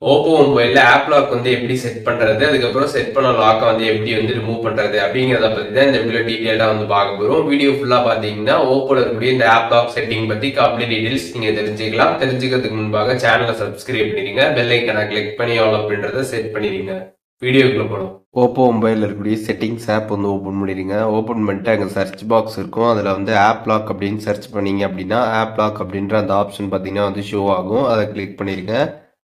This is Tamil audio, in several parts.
ஓப்போ மொபைல்ல ஆப் லாக் வந்து எப்படி செட் பண்றது, அதுக்கப்புறம் செட் பண்ண லாக்கை வந்து எப்படி வந்து ரிமூவ் பண்றது அப்படிங்கிறத பத்தி தான் இந்த வீடியோ டீடைலா வந்து பார்க்க போறோம். வீடியோ ஃபுல்லா பாத்தீங்கன்னா ஓப்போல இருக்கக்கூடிய இந்த ஆப் லாக் செட்டிங் பத்தி கம்ப்ளீட் டீடைல்ஸ் நீங்க தெரிஞ்சுக்கலாம். தெரிஞ்சுக்கிறதுக்கு முன்பாக சேனலை சப்ஸ்கிரைப் பண்ணிடுங்க, பெல் ஐக்கனை கிளிக் பண்ணி ஆல் அப்படின்றத செட் பண்ணிடுங்க. வீடியோக்குள்ள போகலாம். ஓப்போ மொபைலில் இருக்கக்கூடிய செட்டிங்ஸ் ஆப் வந்து ஓப்பன் பண்ணிடுங்க. ஓப்பன் பண்ணிட்டு அங்கே சர்ச் பாக்ஸ் இருக்கும். அதில் வந்து ஆப் லாக் அப்படின்னு சர்ச் பண்ணீங்க அப்படின்னா ஆப் லாக் அப்படின்ற அந்த ஆப்ஷன் பார்த்தீங்கன்னா வந்து ஷோ ஆகும். அதை கிளிக் பண்ணிடுங்க.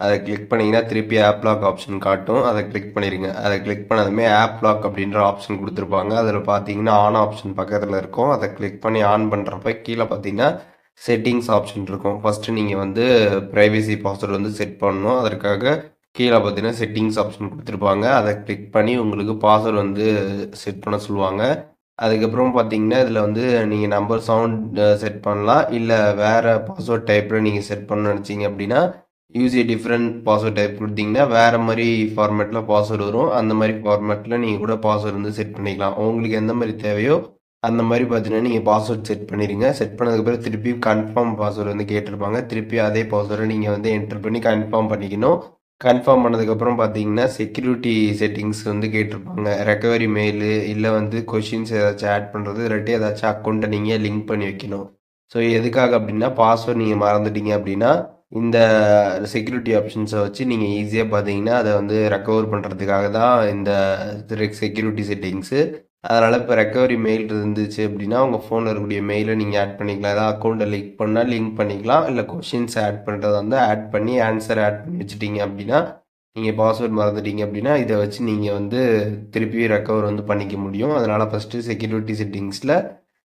அதை கிளிக் பண்ணிங்கன்னா திருப்பி ஆப் லாக் ஆப்ஷன் காட்டும். அதை கிளிக் பண்ணிடுங்க. அதை கிளிக் பண்ணதுமே ஆப் லாக் அப்படின்ற ஆப்ஷன் கொடுத்துருப்பாங்க. அதில் பார்த்தீங்கன்னா ஆன் ஆப்ஷன் பக்கத்தில் இருக்கும். அதை கிளிக் பண்ணி ஆன் பண்ணுறப்ப கீழே பார்த்தீங்கன்னா செட்டிங்ஸ் ஆப்ஷன் இருக்கும். ஃபஸ்ட்டு நீங்கள் வந்து ப்ரைவசி பாஸ்வேர்டு வந்து செட் பண்ணணும். அதற்காக கீழே பார்த்தீங்கன்னா செட்டிங்ஸ் ஆப்ஷன் கொடுத்துருப்பாங்க. அதை கிளிக் பண்ணி உங்களுக்கு பாஸ்வேர்டு வந்து செட் பண்ண சொல்லுவாங்க. அதுக்கப்புறம் பார்த்தீங்கன்னா இதில் வந்து நீங்கள் நம்பர் சவுண்ட் செட் பண்ணலாம். இல்லை வேறு பாஸ்வேர்ட் டைப்பில் நீங்கள் செட் பண்ண நினச்சிங்க அப்படின்னா யூஸ் ஏ டிஃப்ரெண்ட் பாஸ்வேர்ட் டைப் கொடுத்தீங்கன்னா வேறு மாதிரி ஃபார்மேட்டில் பாஸ்வேர்டு வரும். அந்த மாதிரி ஃபார்மேட்டில் நீங்கள் கூட பாஸ்வேர்டு வந்து செட் பண்ணிக்கலாம். உங்களுக்கு எந்த மாதிரி தேவையோ அந்த மாதிரி பார்த்தீங்கன்னா நீங்கள் பாஸ்வேர்ட் செட் பண்ணிடுங்க. செட் பண்ணதுக்கப்புறம் திருப்பி கன்ஃபார்ம் பாஸ்வேர்டு வந்து கேட்டிருப்பாங்க. திருப்பி அதே பாஸ்வேர்டை நீங்கள் வந்து என்டர் பண்ணி கன்ஃபார்ம் பண்ணிக்கணும். கன்ஃபார்ம் பண்ணதுக்கப்புறம் பார்த்தீங்கன்னா செக்யூரிட்டி செட்டிங்ஸ் வந்து கேட்டிருப்பாங்க. ரெக்கவரி மெயிலு இல்லை வந்து கொஷின்ஸ் ஏதாச்சும் ஆட் பண்ணுறது, இல்லாட்டி ஏதாச்சும் அக்கௌண்ட்டை நீங்கள் லிங்க் பண்ணி வைக்கணும். ஸோ எதுக்காக அப்படின்னா பாஸ்வேர்ட் நீங்கள் மறந்துட்டீங்க அப்படின்னா இந்த செக்யூரிட்டி ஆப்ஷன்ஸை வச்சு நீங்கள் ஈஸியாக பார்த்தீங்கன்னா அதை வந்து ரெக்கவர் பண்ணுறதுக்காக தான் இந்த செக்யூரிட்டி செட்டிங்ஸு. அதனால் இப்போ ரெக்கவரி மெயில் இருந்துச்சு அப்படின்னா உங்கள் ஃபோனில் இருக்கக்கூடிய மெயிலை நீங்கள் ஆட் பண்ணிக்கலாம். ஏதாவது அக்கௌண்ட்டை லிங்க் பண்ணால் லிங்க் பண்ணிக்கலாம். இல்லை கொஷின்ஸ் ஆட் பண்ணுறதா வந்து ஆட் பண்ணி ஆன்சர் ஆட் பண்ணி வச்சுட்டீங்க அப்படின்னா நீங்கள் பாஸ்வேர்ட் மறந்துட்டீங்க அப்படின்னா இதை வச்சு நீங்கள் வந்து திருப்பி ரெக்கவர் வந்து பண்ணிக்க முடியும். அதனால் ஃபஸ்ட்டு செக்யூரிட்டி செட்டிங்ஸில்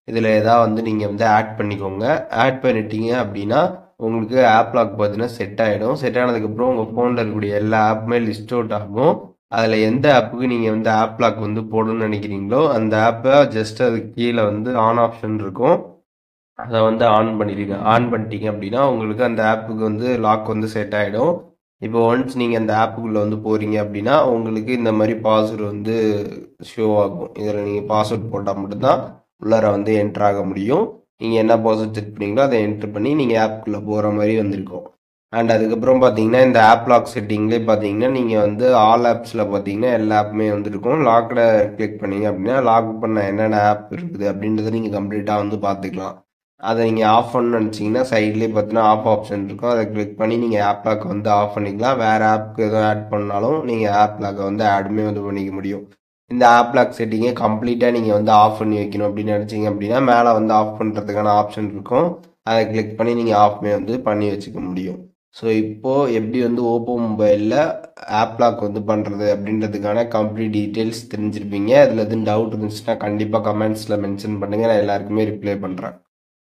இதில் எதாவது வந்து நீங்கள் வந்து ஆட் பண்ணிக்கோங்க. ஆட் பண்ணிட்டீங்க அப்படின்னா உங்களுக்கு ஆப் லாக் பார்த்தீங்கன்னா செட் ஆகிடும். செட் ஆனதுக்கப்புறம் உங்கள் ஃபோனில் இருக்கக்கூடிய எல்லா ஆப்புமே லிஸ்ட் அவுட் ஆகும். அதில் எந்த ஆப்புக்கு நீங்கள் வந்து ஆப் லாக் வந்து போடணும்னு நினைக்கிறீங்களோ அந்த ஆப்பை ஜஸ்ட் அதுக்கு கீழே வந்து ஆன் ஆப்ஷன் இருக்கும். அதை வந்து ஆன் பண்ணிடுங்க. ஆன் பண்ணிட்டீங்க அப்படின்னா உங்களுக்கு அந்த ஆப்புக்கு வந்து லாக் வந்து செட் ஆகிடும். இப்போ ஒன்ஸ் நீங்கள் அந்த ஆப்புக்குள்ளே வந்து போகிறீங்க அப்படின்னா உங்களுக்கு இந்த மாதிரி பாஸ்வேர்டு வந்து ஷோ ஆகும். இதில் நீங்கள் பாஸ்வேர்ட் போட்டால் மட்டும்தான் உள்ளார வந்து என்ட்ரு ஆக முடியும். நீங்கள் என்ன பாஸ்வேர்ட் செட் பண்ணீங்களோ அதை என்ட்ரு பண்ணி நீங்கள் ஆப்புக்குள்ளே போகிற மாதிரி வந்திருக்கும். அண்ட் அதுக்கப்புறம் பார்த்தீங்கன்னா இந்த ஆப் லாக் செட்டிங்லேயே பார்த்தீங்கன்னா நீங்கள் வந்து ஆல் ஆப்ஸில் பார்த்தீங்கன்னா எல்லா ஆப்புமே வந்துருக்கும். லாக்கில் கிளிக் பண்ணீங்க அப்படின்னா லாக் பண்ண என்னென்ன ஆப் இருக்குது அப்படின்றத நீங்கள் கம்ப்ளீட்டாக வந்து பார்த்துக்கலாம். அதை நீங்கள் ஆஃப் பண்ணணும்னு நினச்சிங்கன்னா சைட்லேயே பார்த்தீங்கன்னா ஆஃப் ஆப்ஷன் இருக்கும். அதை கிளிக் பண்ணி நீங்கள் ஆப் லாக்கை வந்து ஆஃப் பண்ணிக்கலாம். வேறு ஆப்புக்கு எதுவும் ஆட் பண்ணாலும் நீங்கள் ஆப் லாக்கை வந்து ஆடுமே வந்து பண்ணிக்க முடியும். இந்த ஆப் லாக் செட்டிங்கை கம்ப்ளீட்டாக நீங்கள் வந்து ஆஃப் பண்ணி வைக்கணும் அப்படின்னு நினச்சிங்க அப்படின்னா மேலே வந்து ஆஃப் பண்ணுறதுக்கான ஆப்ஷன் இருக்கும். அதை கிளிக் பண்ணி நீங்கள் ஆஃப்மே வந்து பண்ணி வச்சுக்க முடியும். ஸோ இப்போது எப்படி வந்து ஓப்போ மொபைலில் ஆப் லாக் வந்து பண்ணுறது அப்படின்றதுக்கான கம்ப்ளீட் டீட்டெயில்ஸ் தெரிஞ்சிருப்பீங்க. அதில் எதுவும் டவுட் இருந்துச்சுன்னா கண்டிப்பாக கமெண்ட்ஸில் மென்ஷன் பண்ணுங்கள். நான் எல்லாருக்குமே ரிப்ளை பண்ணுறேன்.